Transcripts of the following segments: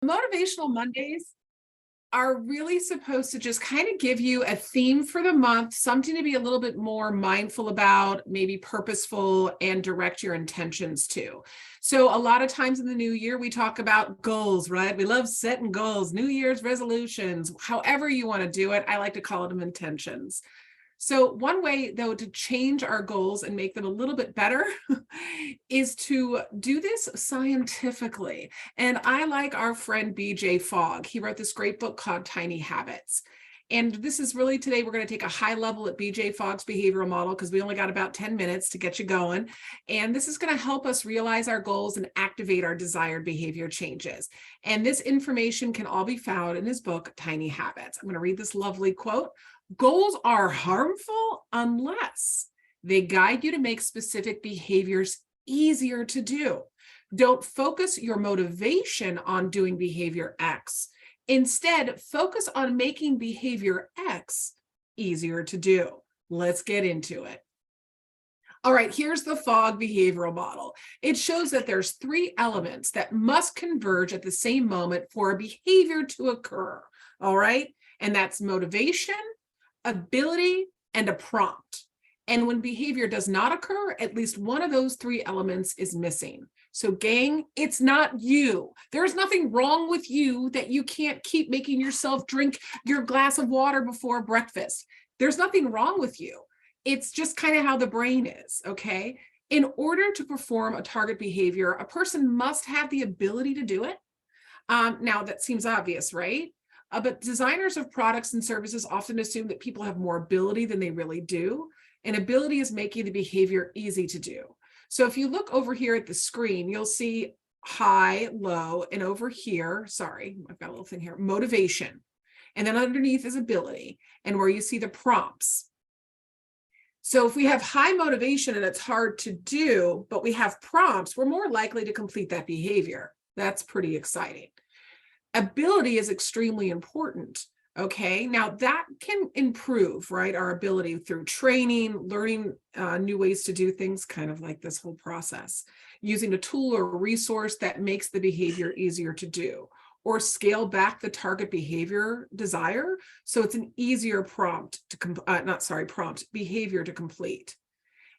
Motivational Mondays are really supposed to just kind of give you a theme for the month, something to be a little bit more mindful about, maybe purposeful, and direct your intentions to. So a lot of times in the new year, we talk about goals, right? We love setting goals, New Year's resolutions, however you want to do it. I like to call them intentions. So one way, though, to change our goals and make them a little bit better is to do this scientifically. And I like our friend BJ Fogg. He wrote this great book called Tiny Habits. And this is really today, we're going to take a high level at BJ Fogg's behavioral model because we only got about 10 minutes to get you going. And this is going to help us realize our goals and activate our desired behavior changes. And this information can all be found in his book, Tiny Habits. I'm going to read this lovely quote. Goals are harmful unless they guide you to make specific behaviors easier to do. Don't focus your motivation on doing behavior X. Instead, focus on making behavior X easier to do. Let's get into it. All right, here's the Fogg behavioral model. It shows that there's 3 elements that must converge at the same moment for a behavior to occur. All right, and that's motivation, ability, and a prompt. And when behavior does not occur, at least one of those 3 elements is missing. So gang, it's not you. There's nothing wrong with you that you can't keep making yourself drink your glass of water before breakfast. There's nothing wrong with you. It's just kind of how the brain is, okay? In order to perform a target behavior, a person must have the ability to do it. Now, that seems obvious, right? But designers of products and services often assume that people have more ability than they really do. And ability is making the behavior easy to do. So if you look over here at the screen, you'll see high, low, and over here, sorry, I've got a little thing here, motivation. And then underneath is ability, and where you see the prompts. So if we have high motivation and it's hard to do, but we have prompts, we're more likely to complete that behavior. That's pretty exciting. Ability is extremely important. Okay, now that can improve, right? Our ability through training, learning new ways to do things, kind of like this whole process, using a tool or a resource that makes the behavior easier to do, or scale back the target behavior desire so it's an easier behavior to complete.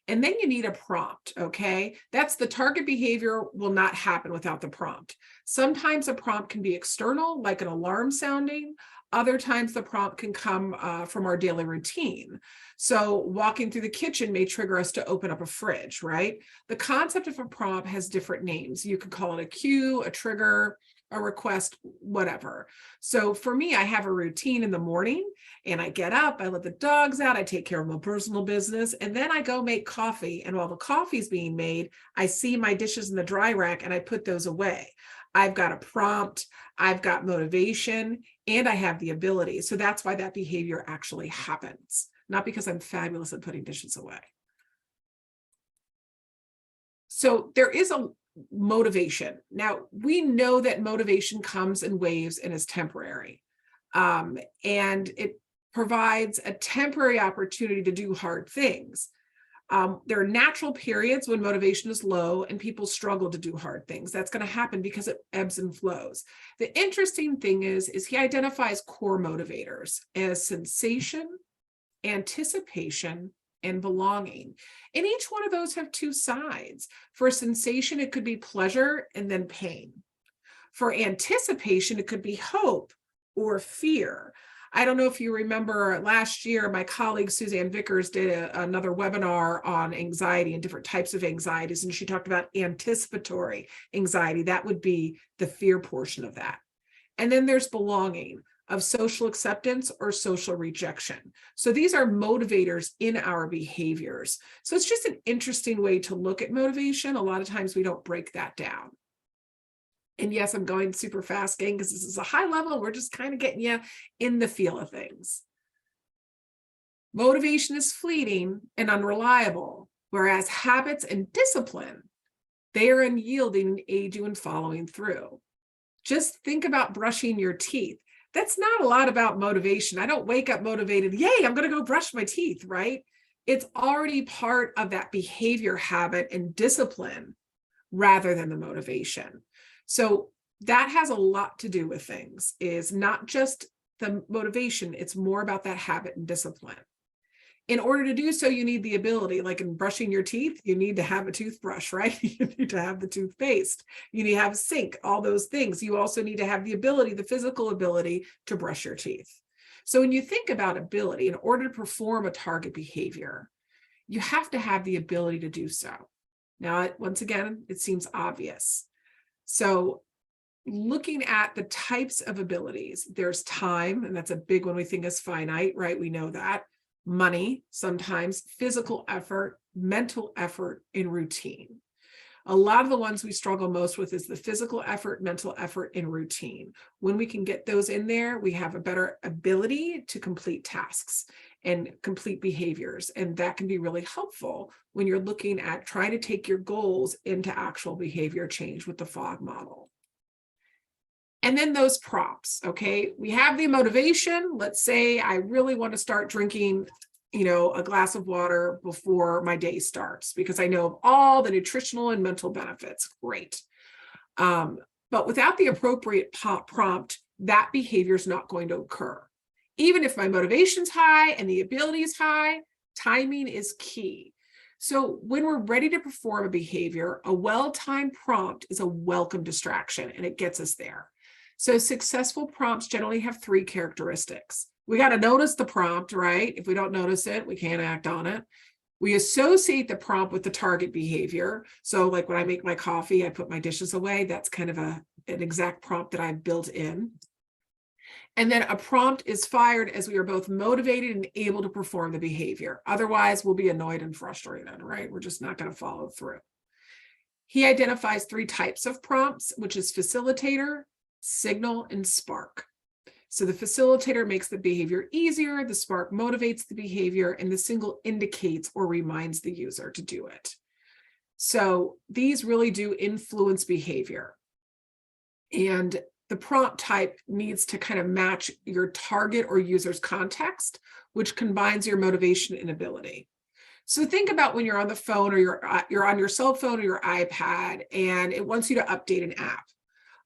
And then you need a prompt, okay? That's the target behavior will not happen without the prompt. Sometimes a prompt can be external, like an alarm sounding. Other times the prompt can come from our daily routine. So walking through the kitchen may trigger us to open up a fridge, right? The concept of a prompt has different names. You could call it a cue, a trigger, a request, whatever. So for me, I have a routine in the morning and I get up, I let the dogs out, I take care of my personal business, and then I go make coffee. And while the coffee's being made, I see my dishes in the dry rack and I put those away. I've got a prompt, I've got motivation, and I have the ability. So that's why that behavior actually happens, not because I'm fabulous at putting dishes away. So there is a motivation. Now, we know that motivation comes in waves and is temporary. And it provides a temporary opportunity to do hard things. There are natural periods when motivation is low and people struggle to do hard things. That's going to happen because it ebbs and flows. The interesting thing is he identifies core motivators as sensation, anticipation, and belonging. And each one of those have 2 sides. For sensation, it could be pleasure and then pain. For anticipation, it could be hope or fear. I don't know if you remember last year, my colleague Suzanne Vickers did another webinar on anxiety and different types of anxieties, and she talked about anticipatory anxiety. That would be the fear portion of that. And then there's belonging, of social acceptance or social rejection. So these are motivators in our behaviors. So it's just an interesting way to look at motivation. A lot of times we don't break that down. And yes, I'm going super fast, gang, because this is a high level. We're just kind of getting you in the feel of things. Motivation is fleeting and unreliable, whereas habits and discipline, they are unyielding and aid you in following through. Just think about brushing your teeth. That's not a lot about motivation. I don't wake up motivated, yay, I'm going to go brush my teeth, right? It's already part of that behavior habit and discipline rather than the motivation. So that has a lot to do with things, is not just the motivation, it's more about that habit and discipline. In order to do so, you need the ability, like in brushing your teeth, you need to have a toothbrush, right? You need to have the toothpaste. You need to have a sink, all those things. You also need to have the ability, the physical ability to brush your teeth. So when you think about ability, in order to perform a target behavior, you have to have the ability to do so. Now, once again, it seems obvious. So looking at the types of abilities, there's time, and that's a big one we think is finite, right? We know that. Money, sometimes physical effort, mental effort, and routine. A lot of the ones we struggle most with is the physical effort, mental effort, and routine. When we can get those in there, we have a better ability to complete tasks and complete behaviors. And that can be really helpful when you're looking at trying to take your goals into actual behavior change with the FOG model. And then those prompts, okay? We have the motivation. Let's say I really want to start drinking, a glass of water before my day starts because I know of all the nutritional and mental benefits. Great. But without the appropriate prompt, that behavior is not going to occur. Even if my motivation's high and the ability is high, timing is key. So when we're ready to perform a behavior, a well-timed prompt is a welcome distraction, and it gets us there. So successful prompts generally have 3 characteristics. We got to notice the prompt, right? If we don't notice it, we can't act on it. We associate the prompt with the target behavior. So like when I make my coffee, I put my dishes away. That's kind of an exact prompt that I've built in. And then a prompt is fired as we are both motivated and able to perform the behavior. Otherwise, we'll be annoyed and frustrated, right? We're just not going to follow through. He identifies 3 types of prompts, which is facilitator, signal, and spark. So the facilitator makes the behavior easier, the spark motivates the behavior, and the signal indicates or reminds the user to do it. So these really do influence behavior. And the prompt type needs to kind of match your target or user's context, which combines your motivation and ability. So think about when you're on the phone or you're on your cell phone or your iPad, and it wants you to update an app.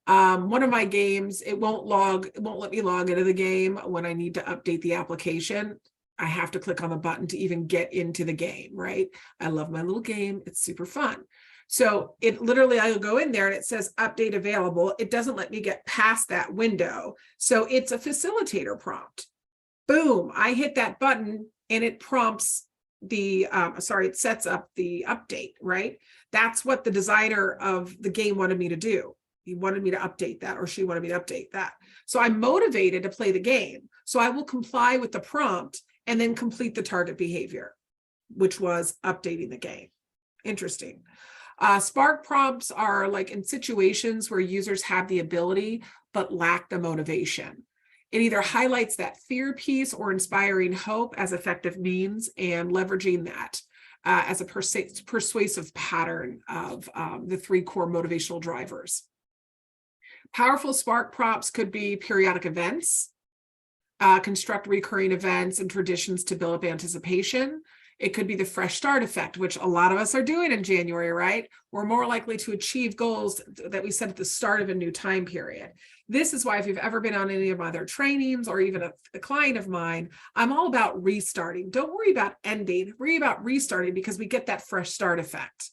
One of my games, it won't let me log into the game when I need to update the application. I have to click on the button to even get into the game, right? I love my little game. It's super fun. So it literally, I'll go in there and it says update available. It doesn't let me get past that window. So it's a facilitator prompt. Boom, I hit that button and it prompts it sets up the update, right? That's what the designer of the game wanted me to do. He wanted me to update that, or she wanted me to update that. So I'm motivated to play the game. So I will comply with the prompt and then complete the target behavior, which was updating the game. Interesting. Spark prompts are like in situations where users have the ability but lack the motivation. It either highlights that fear piece or inspiring hope as effective means and leveraging that as a persuasive pattern of the 3 core motivational drivers. Powerful spark prompts could be periodic events, construct recurring events and traditions to build up anticipation. It could be the fresh start effect, which a lot of us are doing in January, right? We're more likely to achieve goals that we set at the start of a new time period. This is why if you've ever been on any of my other trainings or even a client of mine, I'm all about restarting. Don't worry about ending, worry about restarting because we get that fresh start effect.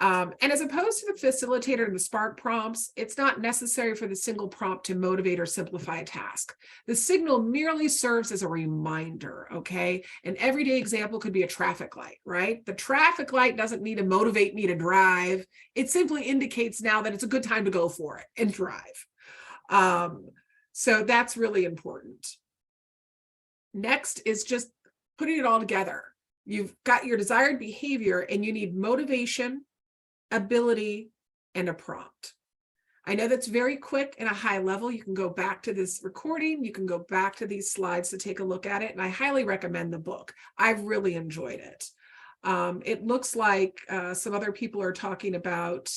And as opposed to the facilitator and the spark prompts, it's not necessary for the single prompt to motivate or simplify a task. The signal merely serves as a reminder, okay? An everyday example could be a traffic light, right? The traffic light doesn't need to motivate me to drive. It simply indicates now that it's a good time to go for it and drive. So that's really important. Next is just putting it all together. You've got your desired behavior and you need motivation, ability, and a prompt. I know that's very quick and a high level. You can go back to this recording. You can go back to these slides to take a look at it. And I highly recommend the book. I've really enjoyed it. It looks like some other people are talking about